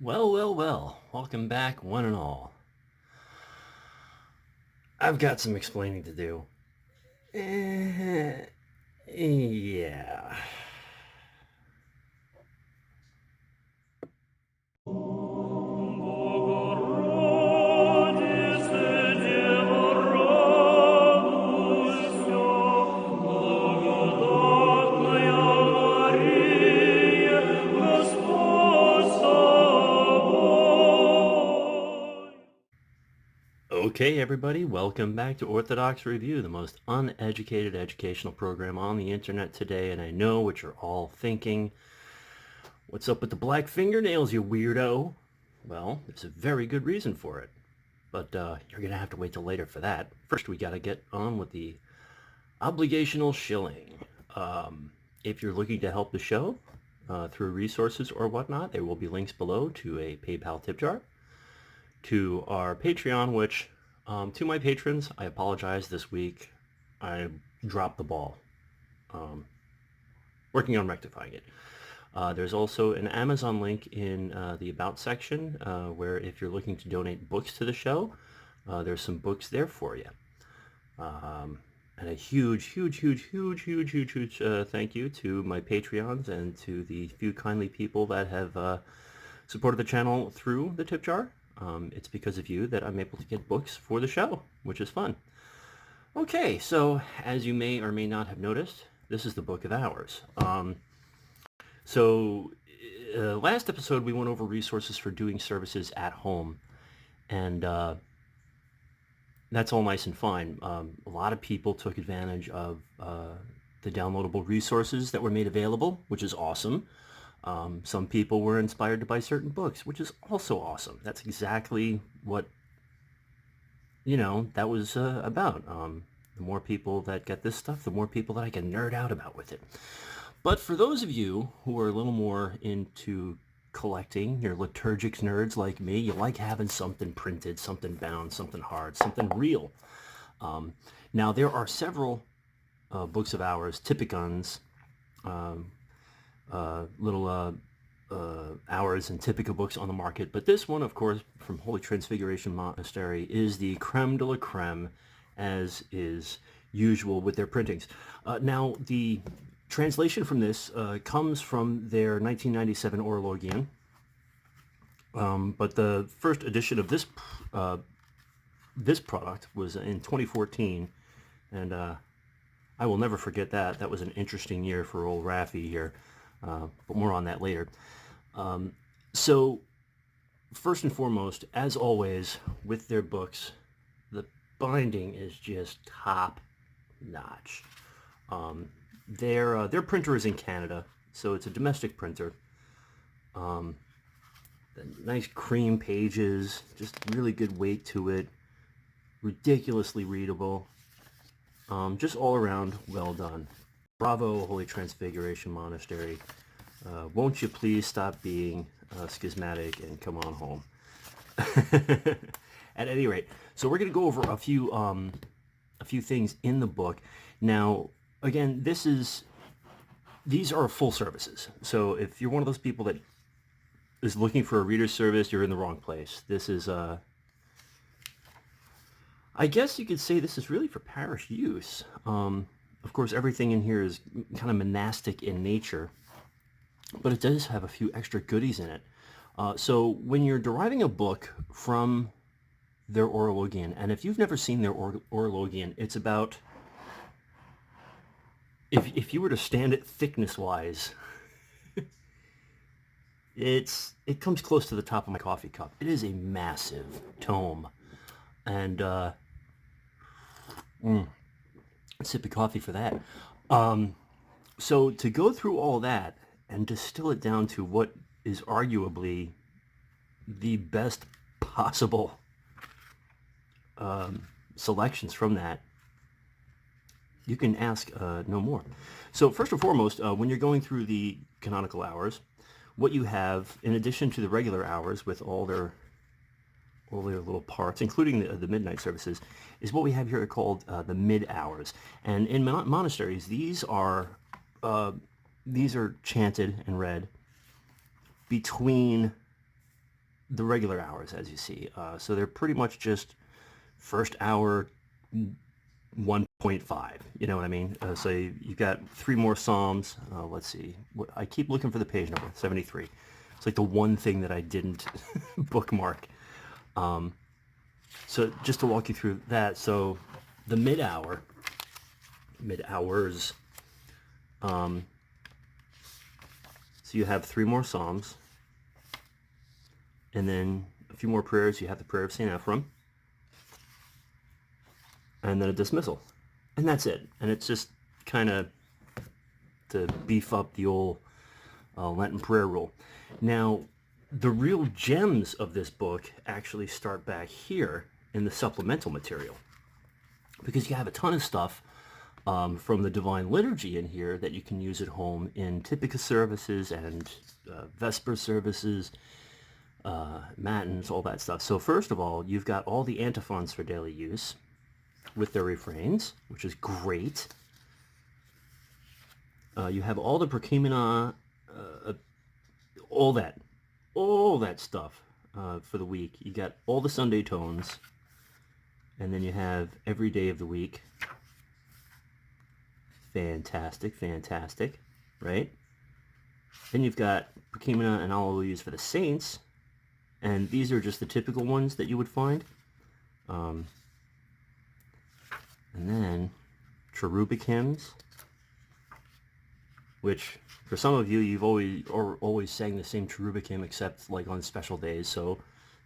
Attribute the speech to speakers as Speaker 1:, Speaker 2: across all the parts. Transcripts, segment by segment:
Speaker 1: Well, well, well, welcome back, one and all. I've got some explaining to do. Yeah. Okay, everybody, welcome back to Orthodox Review, the most uneducated educational program on the internet today. And I know what you're all thinking. What's up with the black fingernails, you weirdo? Well, there's a very good reason for it. But you're going to have to wait till later for that. First, we got to get on with the obligational shilling. If you're looking to help the show through resources or whatnot, there will be links below to a PayPal tip jar, to our Patreon, which to my patrons, I apologize this week. I dropped the ball. Working on rectifying it. There's also an Amazon link in the About section where if you're looking to donate books to the show, there's some books there for you. And a huge thank you to my Patreons and to the few kindly people that have supported the channel through the tip jar. It's because of you that I'm able to get books for the show, which is fun. Okay, so as you may or may not have noticed, this is the Book of Hours. Last episode we went over resources for doing services at home, and that's all nice and fine. A lot of people took advantage of the downloadable resources that were made available, which is awesome. Some people were inspired to buy certain books, which is also awesome. That's exactly what, that was about. The more people that get this stuff, the more people that I can nerd out about with it. But for those of you who are a little more into collecting, you're liturgics nerds like me, you like having something printed, something bound, something hard, something real. Now, there are several books of hours, typicons, little hours and typical books on the market, but this one, of course, from Holy Transfiguration Monastery, is the creme de la creme, as is usual with their printings. Now, the translation from this comes from their 1997 Orologian, but the first edition of this product was in 2014, and I will never forget that. That was an interesting year for old Raffi here, but more on that later. So first and foremost, as always with their books, the binding is just top notch. Their printer is in Canada, so it's a domestic printer. Nice cream pages, just really good weight to it, ridiculously readable, just all around well done. Bravo, Holy Transfiguration Monastery. Won't you please stop being schismatic and come on home? At any rate, so we're going to go over a few things in the book. Now, again, these are full services. So if you're one of those people that is looking for a reader's service, you're in the wrong place. This is, I guess you could say this is really for parish use. Of course, everything in here is kind of monastic in nature, but it does have a few extra goodies in it. So when you're deriving a book from their Orologian, and if you've never seen their Orologian, it's about, if you were to stand it thickness-wise, it comes close to the top of my coffee cup. It is a massive tome, and sip of coffee for that. So to go through all that and distill it down to what is arguably the best possible selections from that, you can ask no more. So first and foremost, when you're going through the canonical hours, what you have, in addition to the regular hours with all their little parts, including the midnight services, is what we have here called the mid hours. And in monasteries, these are chanted and read between the regular hours, as you see. So they're pretty much just first hour 1.5. You know what I mean? So you've got 3 more Psalms. Let's see. I keep looking for the page number, 73. It's like the one thing that I didn't bookmark. So just to walk you through that, so the mid-hours, so you have 3 more Psalms, and then a few more prayers. You have the prayer of St. Ephrem, and then a dismissal. And that's it. And it's just kind of to beef up the old Lenten prayer rule. Now, the real gems of this book actually start back here in the supplemental material, because you have a ton of stuff from the Divine Liturgy in here that you can use at home in Typica services and Vesper services, Matins, all that stuff. So first of all, you've got all the antiphons for daily use with their refrains, which is great. You have all the Procumena, all that stuff for the week. You got all the Sunday tones, and then you have every day of the week. Fantastic, fantastic, right? Then you've got Procumena and Alleluias for the saints, and these are just the typical ones that you would find. And then cherubic hymns, which for some of you, you've always sang the same cherubic hymn except like on special days. So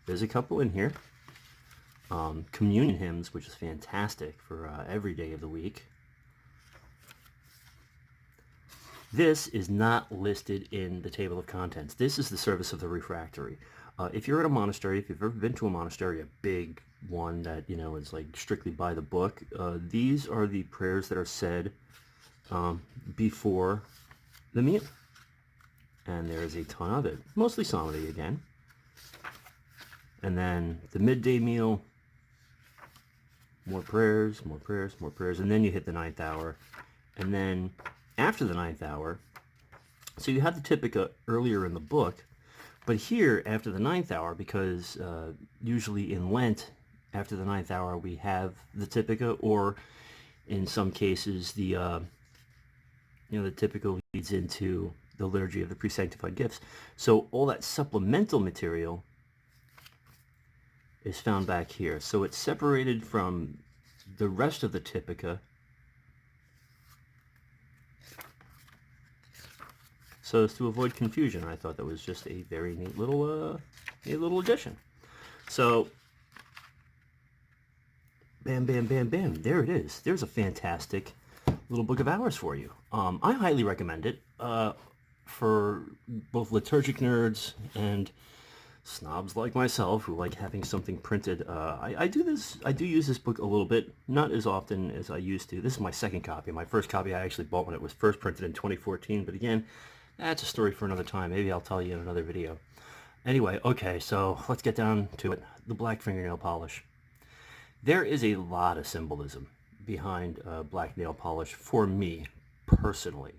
Speaker 1: there's a couple in here. Communion hymns, which is fantastic for every day of the week. This is not listed in the table of contents. This is the service of the refractory. If you're at a monastery, if you've ever been to a monastery, a big one that, you know, is like strictly by the book, these are the prayers that are said before the meal. And there's a ton of it, mostly psalmody again. And then the midday meal, more prayers, more prayers, more prayers, and then you hit the 9th hour. And then after the 9th hour, so you have the Typica earlier in the book, but here after the 9th hour, because usually in Lent, after the 9th hour, we have the Typica, or in some cases, the the Typica leads into the liturgy of the pre-sanctified gifts. So all that supplemental material is found back here. So it's separated from the rest of the Typica. So as to avoid confusion, I thought that was just a very neat little addition. So, bam, bam, bam, bam. There it is. There's a fantastic little book of hours for you. I highly recommend it for both liturgic nerds and snobs like myself who like having something printed. I do use this book a little bit, not as often as I used to. This is my second copy. My first copy I actually bought when it was first printed in 2014, but again, that's a story for another time. Maybe I'll tell you in another video. Anyway, okay, so let's get down to it. The black fingernail polish. There is a lot of symbolism behind black nail polish for me, personally.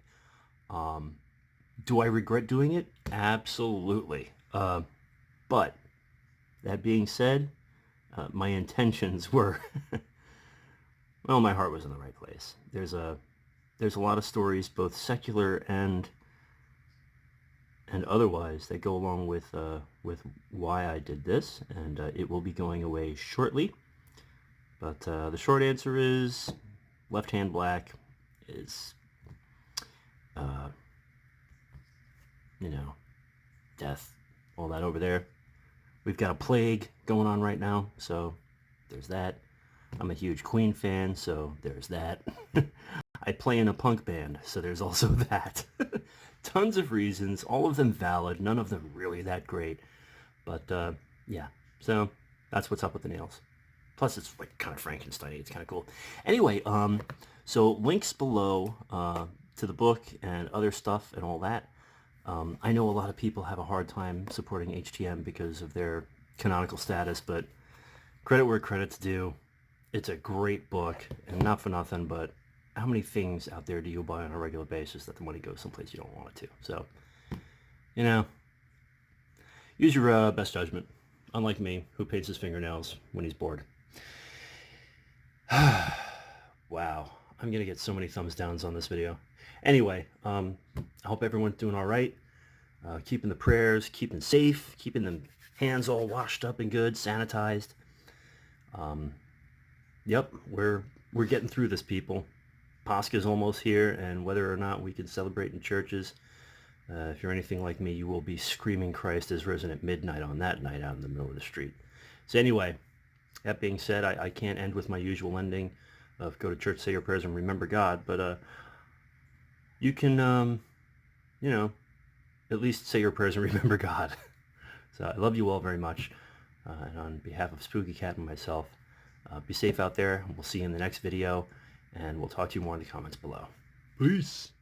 Speaker 1: Do I regret doing it? Absolutely. But, that being said, my intentions were, well, my heart was in the right place. There's a lot of stories, both secular and otherwise, that go along with why I did this, and it will be going away shortly. But the short answer is left hand black is, death, all that over there. We've got a plague going on right now, so there's that. I'm a huge Queen fan, so there's that. I play in a punk band, so there's also that. Tons of reasons, all of them valid, none of them really that great. But, yeah, so that's what's up with the nails. Plus, it's like kind of Frankenstein-y. It's kind of cool. Anyway, so links below to the book and other stuff and all that. I know a lot of people have a hard time supporting HTM because of their canonical status, but credit where credit's due. It's a great book, and not for nothing, but how many things out there do you buy on a regular basis that the money goes someplace you don't want it to? So, use your best judgment, unlike me, who paints his fingernails when he's bored. Wow, I'm gonna get so many thumbs downs on this video. Anyway, I hope everyone's doing all right, keeping the prayers, keeping safe, keeping them hands all washed up and good, sanitized. Yep, we're getting through this, people. Pascha's almost here, and whether or not we can celebrate in churches, if you're anything like me, you will be screaming Christ is risen at midnight on that night out in the middle of the street. So anyway, that being said, I can't end with my usual ending of go to church, say your prayers, and remember God, but you can, you know, at least say your prayers and remember God. So I love you all very much, and on behalf of Spooky Cat and myself, be safe out there. We'll see you in the next video, and we'll talk to you more in the comments below. Peace.